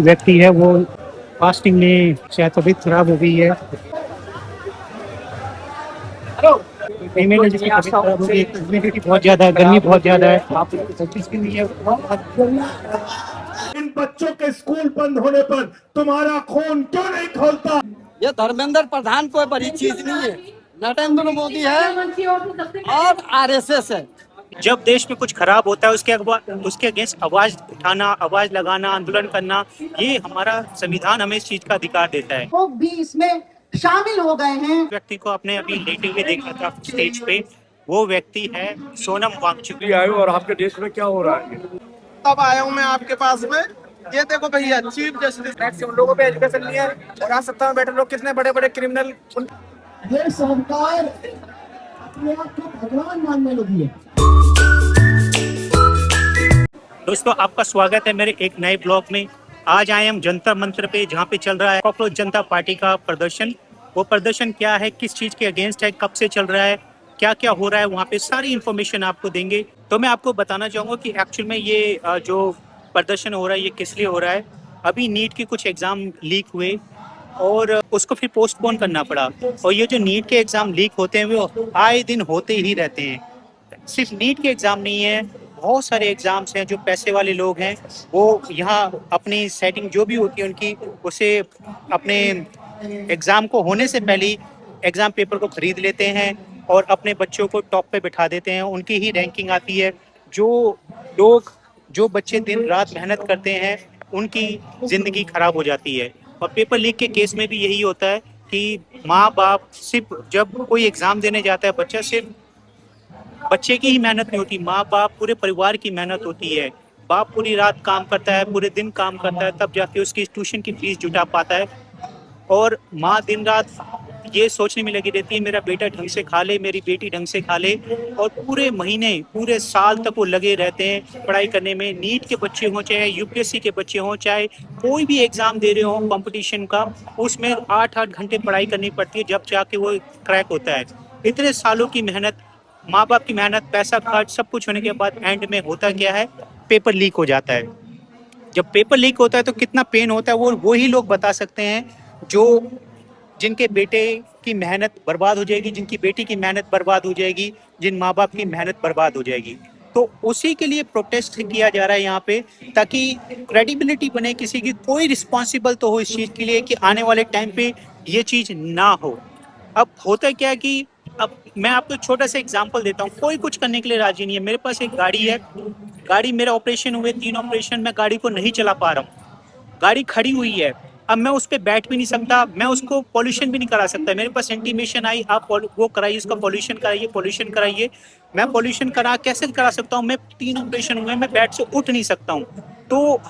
व्यक्ति है वो फास्टिंग में शायद तबीयत खराब हो गई है। फीमेल है जिसकी तबीयत खराब हो गई है, ह्यूमिडिटी बहुत ज्यादा है, गर्मी बहुत ज्यादा है। आप ऑफिस के लिए इन बच्चों के स्कूल बंद होने पर तुम्हारा खून क्यों नहीं खौलता? ये धर्मेंद्र प्रधान कोई बड़ी चीज नहीं है, नरेंद्र मोदी है और आरएसएस है। जब देश में कुछ खराब होता है उसके अगेंस्ट आवाज उठाना, आवाज लगाना, आंदोलन करना, ये हमारा संविधान हमें इस चीज का अधिकार देता है। वो भी इसमें शामिल हो गए हैं। व्यक्ति को आपने अभी लेटे हुए देखा था स्टेज पे, वो व्यक्ति है सोनम वांगचुक। आए और आपके देश में क्या हो रहा है? अब आया हूँ मैं आपके पास में। ये देखो भैया, चीफ जस्टिस उन लोगों पे एजुकेशन नहीं है और आज सत्ता में बैठे लोग कितने बड़े बड़े क्रिमिनल। ये सरकार अपने आप को भगवान मानने लगी है। दोस्तों, आपका स्वागत है मेरे एक नए ब्लॉग में। आज आए हम जंतर मंतर पे, जहाँ पे चल रहा है कॉकरोच जनता पार्टी का प्रदर्शन। वो प्रदर्शन क्या है, किस चीज के अगेंस्ट है, कब से चल रहा है, क्या क्या हो रहा है, वहाँ पे सारी इन्फॉर्मेशन आपको देंगे। तो मैं आपको बताना चाहूँगा कि एक्चुअल में ये जो प्रदर्शन हो रहा है ये किस लिए हो रहा है। अभी नीट के कुछ एग्जाम लीक हुए और उसको फिर पोस्टपोन करना पड़ा। और ये जो नीट के एग्जाम लीक होते हैं वो आए दिन होते ही रहते हैं। सिर्फ नीट के एग्जाम नहीं है, बहुत सारे एग्जाम्स हैं। जो पैसे वाले लोग हैं वो यहाँ अपनी सेटिंग जो भी होती है उनकी, उसे अपने एग्जाम को होने से पहले ही एग्जाम पेपर को खरीद लेते हैं और अपने बच्चों को टॉप पे बिठा देते हैं। उनकी ही रैंकिंग आती है। जो बच्चे दिन रात मेहनत करते हैं उनकी जिंदगी खराब हो जाती है। और पेपर लीक के केस में भी यही होता है कि माँ बाप सिर्फ जब कोई एग्जाम देने जाता है बच्चा, सिर्फ बच्चे की ही मेहनत नहीं होती, माँ बाप पूरे परिवार की मेहनत होती है। बाप पूरी रात काम करता है, पूरे दिन काम करता है, तब जाके उसकी ट्यूशन की फीस जुटा पाता है। और माँ दिन रात ये सोचने में लगी रहती है मेरा बेटा ढंग से खा ले, मेरी बेटी ढंग से खा ले। और पूरे महीने, पूरे साल तक वो लगे रहते हैं पढ़ाई करने में। नीट के बच्चे हों, चाहे यूपीएससी के बच्चे हों, चाहे कोई भी एग्जाम दे रहे हो कंपटीशन का, उसमें 8-8 घंटे पढ़ाई करनी पड़ती है जब जाके वो क्रैक होता है। इतने सालों की मेहनत, माँ बाप की मेहनत, पैसा खर्च, सब कुछ होने के बाद एंड में होता क्या है, पेपर लीक हो जाता है। जब पेपर लीक होता है तो कितना पेन होता है वो ही लोग बता सकते हैं जो जिनके बेटे की मेहनत बर्बाद हो जाएगी, जिनकी बेटी की मेहनत बर्बाद हो जाएगी, जिन माँ बाप की मेहनत बर्बाद हो जाएगी। तो उसी के लिए प्रोटेस्ट किया जा रहा है यहाँ पे, ताकि क्रेडिबिलिटी बने किसी की, कोई रिस्पॉन्सिबल तो हो इस चीज़ के लिए कि आने वाले टाइम पे ये चीज़ ना हो। अब होता क्या है कि अब मैं आपको छोटा सा एग्जांपल देता हूँ। कोई कुछ करने के लिए राजी नहीं है। मेरे पास एक गाड़ी है, गाड़ी मेरा ऑपरेशन हुए 3 ऑपरेशन, मैं गाड़ी को नहीं चला पा रहा हूँ, गाड़ी खड़ी हुई है। अब मैं उस पर बैठ भी नहीं सकता, मैं उसको पॉल्यूशन भी नहीं करा सकता। मेरे पास इंटीमेशन आई, आप वो कराइए, उसका पॉल्यूशन कराइए, पॉल्यूशन कराइए। मैं पॉल्यूशन करा कैसे करा सकता हूँ? मैं 3 ऑपरेशन हुए, मैं बेड से उठ नहीं सकता हूँ। तो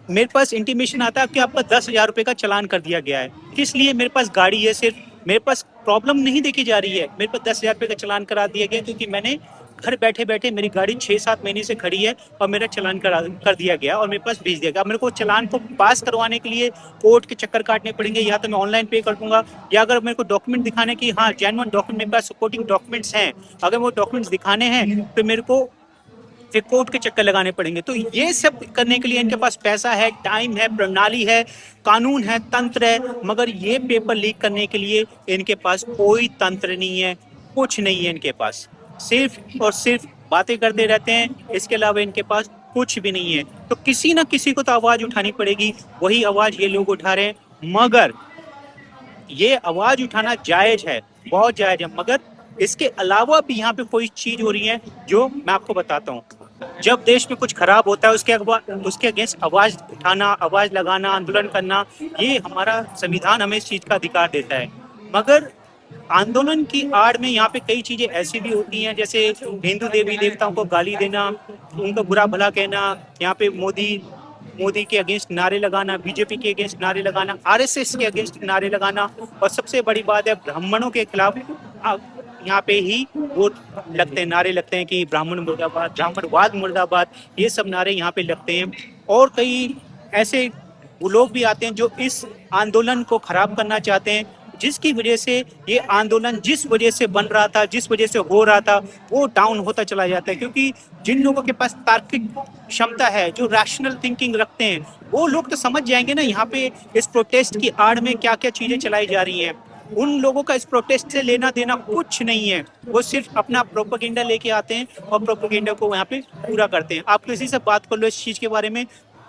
मेरे पास इंटीमेशन आता है कि आपका 10,000 रुपये का चालान कर दिया गया है। किस लिए? मेरे पास गाड़ी है, सिर्फ मेरे पास प्रॉब्लम नहीं देखी जा रही है, मेरे पास 10,000 रुपये का चालान करा दिया गया क्योंकि मैंने घर बैठे बैठे, मेरी गाड़ी 6-7 महीने से खड़ी है और मेरा चालान कर दिया गया और मेरे पास भेज दिया गया। मेरे को चालान को पास करवाने के लिए कोर्ट के चक्कर काटने पड़ेंगे, या तो मैं ऑनलाइन पे कर दूंगा, या अगर मेरे को डॉक्यूमेंट दिखाने की, हाँ जेन्युइन डॉक्यूमेंट मेरे पास सपोर्टिंग डॉक्यूमेंट्स हैं, अगर वो डॉक्यूमेंट्स दिखाने हैं तो मेरे को फिर कोर्ट के चक्कर लगाने पड़ेंगे। तो ये सब करने के लिए इनके पास पैसा है, टाइम है, प्रणाली है, कानून है, तंत्र है, मगर ये पेपर लीक करने के लिए इनके पास कोई तंत्र नहीं है, कुछ नहीं है इनके पास। सिर्फ और सिर्फ बातें करते रहते हैं, इसके अलावा इनके पास कुछ भी नहीं है। तो किसी ना किसी को तो आवाज उठानी पड़ेगी, वही आवाज ये लोग उठा रहे हैं। मगर ये आवाज उठाना जायज है, बहुत जायज है, मगर इसके अलावा भी यहाँ पे कोई चीज हो रही है जो मैं आपको बताता हूँ। जब देश में कुछ खराब होता है उसके अगेंस्ट आवाज उठाना, आवाज लगाना, आंदोलन करना, ये हमारा संविधान हमें इस चीज का अधिकार देता है। मगर आंदोलन की आड़ में यहाँ पे कई चीजें ऐसी भी होती हैं, जैसे हिंदू देवी देवताओं को गाली देना, उनका बुरा भला कहना, यहाँ पे मोदी के अगेंस्ट नारे लगाना, बीजेपी के अगेंस्ट नारे लगाना, आरएसएस के अगेंस्ट नारे लगाना, और सबसे बड़ी बात है ब्राह्मणों के खिलाफ यहाँ पे ही वो नारे लगते हैं कि ब्राह्मण मुर्दाबाद, ब्राह्मणवाद मुर्दाबाद, ये सब नारे यहाँ पे लगते हैं। और कई ऐसे वो लोग भी आते हैं जो इस आंदोलन को खराब करना चाहते हैं, जिसकी वजह से ये आंदोलन जिस वजह से बन रहा था, जिस वजह से हो रहा था, वो डाउन होता चला जाता है। क्योंकि जिन लोगों के पास तार्किक क्षमता है, जो रैशनल थिंकिंग रखते हैं, वो लोग तो समझ जाएंगे ना यहाँ पे इस प्रोटेस्ट की आड़ में क्या क्या चीजें चलाई जा रही हैं। उन लोगों का इस प्रोटेस्ट से लेना देना कुछ नहीं है, वो सिर्फ अपना प्रोपेगेंडा लेके आते हैं और प्रोपेगेंडा को यहाँ पे पूरा करते हैं। आप किसी से बात कर लो इस चीज के बारे में,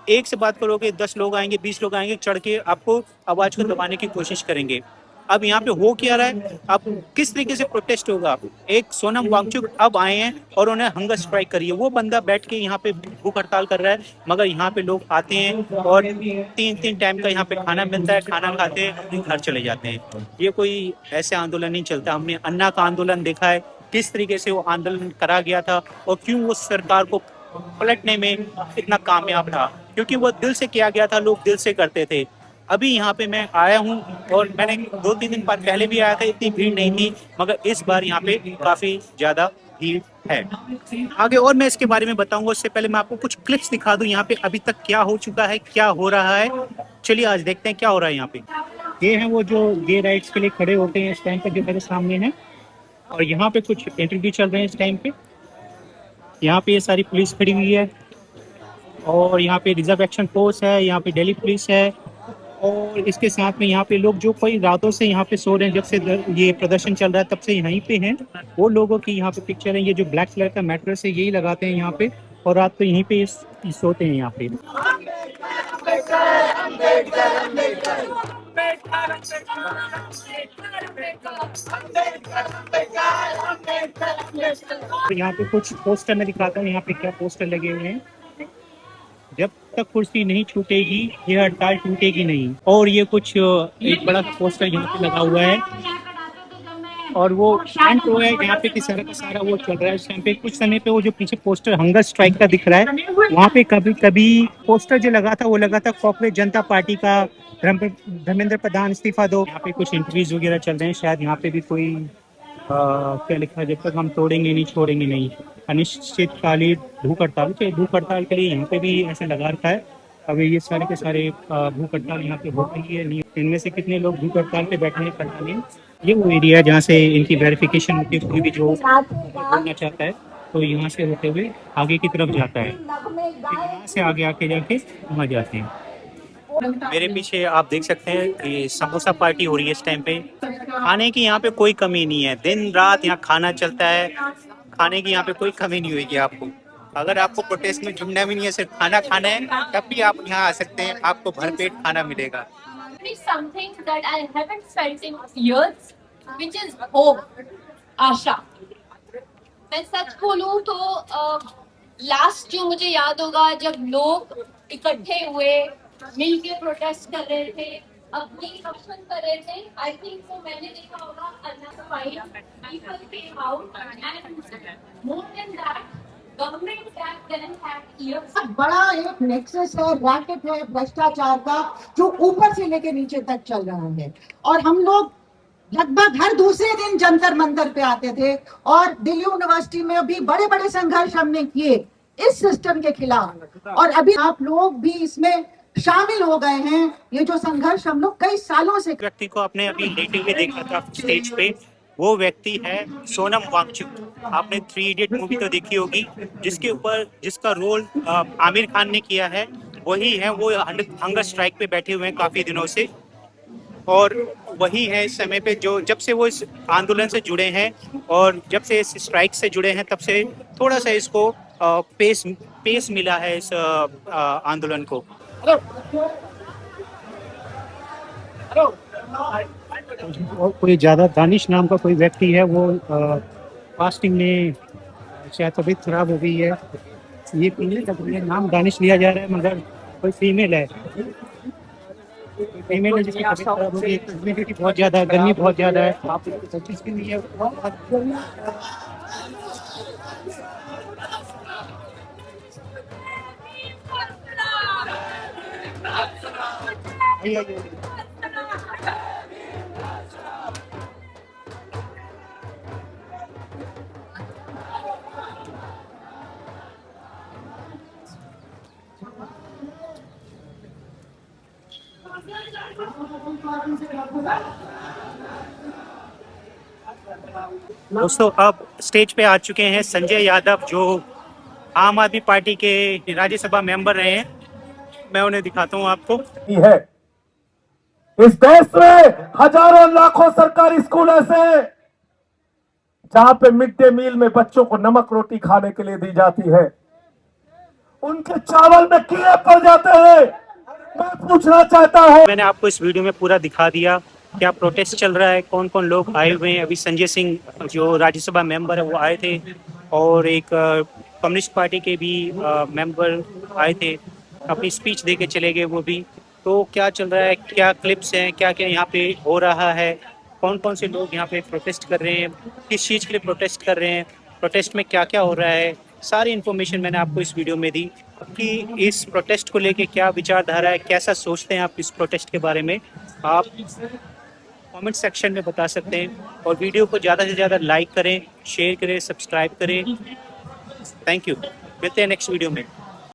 एक से बात करोगे 10 लोग आएंगे, 20 लोग आएंगे, चढ़ के आपको आवाज को दबाने की कोशिश करेंगे। अब यहाँ पे हो क्या रहा है, अब किस तरीके से प्रोटेस्ट होगा। एक सोनम वांगचुक अब आए हैं और उन्हें हंगर स्ट्राइक करी है। वो बंदा बैठ के यहाँ पे भूख हड़ताल कर रहा है, मगर यहाँ पे लोग आते हैं और 3-3 टाइम का यहाँ पे खाना मिलता है, खाना खाते हैं, अपने घर चले जाते हैं। ये कोई ऐसे आंदोलन नहीं चलता। हमने अन्ना का आंदोलन देखा है, किस तरीके से वो आंदोलन करा गया था और क्यों वो सरकार को पलटने में इतना कामयाब रहा, क्योंकि वो दिल से किया गया था, लोग दिल से करते थे। अभी यहाँ पे मैं आया हूँ और मैंने 2-3 दिन बाद पहले भी आया था, इतनी भीड़ नहीं थी, मगर इस बार यहाँ पे काफी ज्यादा भीड़ है। आगे और मैं इसके बारे में बताऊंगा, उससे पहले मैं आपको कुछ क्लिप्स दिखा दूं यहाँ पे अभी तक क्या हो चुका है, क्या हो रहा है। चलिए आज देखते हैं क्या हो रहा है यहाँ पे। ये है वो जो गे राइट्स के लिए खड़े होते हैं इस टाइम पे, जो मेरे सामने है, और यहाँ पे कुछ इंटरव्यू चल रहे हैं इस टाइम पे। यहाँ पे ये सारी पुलिस खड़ी हुई है और यहाँ पे रिजर्व एक्शन फोर्स है, यहाँ पे दिल्ली पुलिस है, और इसके साथ में यहाँ पे लोग जो कोई रातों से यहाँ पे सो रहे हैं, जब से ये प्रदर्शन चल रहा है तब से यहीं पे हैं, वो लोगों की यहाँ पे पिक्चर है। ये जो ब्लैक कलर का मैट्रेस है यही लगाते हैं यहाँ पे और रात को यहीं पे सोते हैं यहाँ पे। यहाँ पे कुछ पोस्टर मैं दिखाता हूँ, यहाँ पे क्या पोस्टर लगे हुए हैं। जब तक कुर्सी नहीं छूटेगी ये हड़ताल टूटेगी नहीं। और ये कुछ एक बड़ा पोस्टर यहाँ पे लगा हुआ है और वो शांत हो है यहाँ पे कि सारा का सारा वो चल रहा है इस टाइम पे। कुछ समय पे वो जो पीछे पोस्टर हंगर स्ट्राइक का दिख रहा है, वहाँ पे कभी कभी पोस्टर जो लगा था वो लगा था कांग्रेस जनता पार्टी का, धर्मेंद्र प्रधान इस्तीफा दो। यहाँ पे कुछ इंटरव्यूज वगैरह चल रहे हैं, शायद यहाँ पे भी कोई क्या लिखा है, जब तक हम तोड़ेंगे नहीं छोड़ेंगे नहीं, अनिश्चितकालीन भूख हड़ताल। भूख हड़ताल के लिए यहाँ पे भी ऐसे लगा रखा है। अभी ये सारे के सारे भूख हड़ताल यहाँ पे हो रही है। इनमें से कितने लोग भूख हड़ताल पे बैठने पड़ता नहीं। ये वो एरिया है जहाँ से इनकी वेरिफिकेशन होती है, कोई भी जो बोलना चाहता है तो यहाँ से होते हुए आगे की तरफ जाता है, यहाँ से आगे आके जाके वहाँ जाते हैं। मेरे पीछे आप देख सकते हैं कि समोसा पार्टी हो रही है इस टाइम पे। खाने की यहाँ पे कोई कमी नहीं है, दिन रात यहाँ खाना चलता है, खाने की यहाँ पे कोई कमी नहीं होगी आपको। अगर आपको प्रोटेस्ट में जुड़ना भी नहीं है, सिर्फ खाना खाना है, तब भी आप यहाँ आ सकते हैं, आपको भरपेट खाना मिलेगा। Something that I haven't felt in years, which is hope, आशा। मैं सच बोलूं तो लास्ट जो मुझे याद होगा जब लोग इकट्ठे हुए मिलके प्रोटेस्ट कर रहे थे, अपनी एक्शन कर रहे थे, आई थिंक तो मैंने देखा होगा Anna fight, people came out and more than that government back then had years. बड़ा एक नेक्सस है, रैकेट है भ्रष्टाचार का, जो ऊपर से लेके नीचे तक चल रहा है। और हम लोग लगभग हर दूसरे दिन जंतर मंतर पे आते थे और दिल्ली यूनिवर्सिटी में भी बड़े बड़े संघर्ष हमने किए इस सिस्टम के खिलाफ, और अभी आप लोग भी इसमें शामिल हो गए हैं। ये जो संघर्ष हम लोग कई सालों से। व्यक्ति को आपने अभी लेटे हुए देखा था स्टेज पे, वो व्यक्ति है सोनम वांगचुक। आपने 3 इडियट मूवी तो देखी होगी, जिसके ऊपर जिसका रोल आमिर खान ने किया है, वही है। वो हंगर स्ट्राइक पे बैठे हुए हैं काफी दिनों से, और वही है इस समय पे जो जब से वो इस आंदोलन से जुड़े हैं और जब से इस स्ट्राइक से जुड़े हैं तब से थोड़ा सा इसको पेस मिला है इस आंदोलन को। और कोई ज्यादा दानिश नाम का कोई व्यक्ति है, वो फास्टिंग में शायद तबीयत खराब हो गई है। ये फीमेल नाम दानिश लिया जा रहा है, मगर कोई फीमेल है, फीमेल है जिसकी तबीयत खराब हो गई। ह्यूमिडिटी बहुत ज्यादा है, गर्मी बहुत ज्यादा है, आप इसके लिए दोस्तों अब स्टेज पे आ चुके हैं संजय यादव, जो आम आदमी पार्टी के राज्यसभा मेंबर रहे हैं। मैं उन्हें दिखाता हूं आपको। है इस देश में हजारों लाखों सरकारी स्कूल ऐसे हैं जहां पे मिड डे मील में बच्चों को नमक रोटी खाने के लिए दी जाती है, उनके चावल में कीड़े पड़ जाते हैं। मैं पूछना चाहता हूं, मैंने आपको इस वीडियो में पूरा दिखा दिया क्या प्रोटेस्ट चल रहा है, कौन कौन लोग आए हुए हैं। अभी संजय सिंह जो राज्यसभा मेंबर है वो आए थे, और एक कम्युनिस्ट पार्टी के भी मेंबर आए थे, अपनी स्पीच दे के चले गए वो भी। तो क्या चल रहा है, क्या क्लिप्स हैं, क्या क्या यहाँ पे हो रहा है, कौन कौन से लोग यहाँ पे प्रोटेस्ट कर रहे हैं, किस चीज़ के लिए प्रोटेस्ट कर रहे हैं, प्रोटेस्ट में क्या क्या हो रहा है, सारी इन्फॉर्मेशन मैंने आपको इस वीडियो में दी कि इस प्रोटेस्ट को लेके क्या विचारधारा है, कैसा सोचते हैं आप इस प्रोटेस्ट के बारे में। आप कमेंट सेक्शन में बता सकते हैं, और वीडियो को ज़्यादा से ज़्यादा लाइक करें, शेयर करें, सब्सक्राइब करें। थैंक यू, मिलते हैं नेक्स्ट वीडियो में।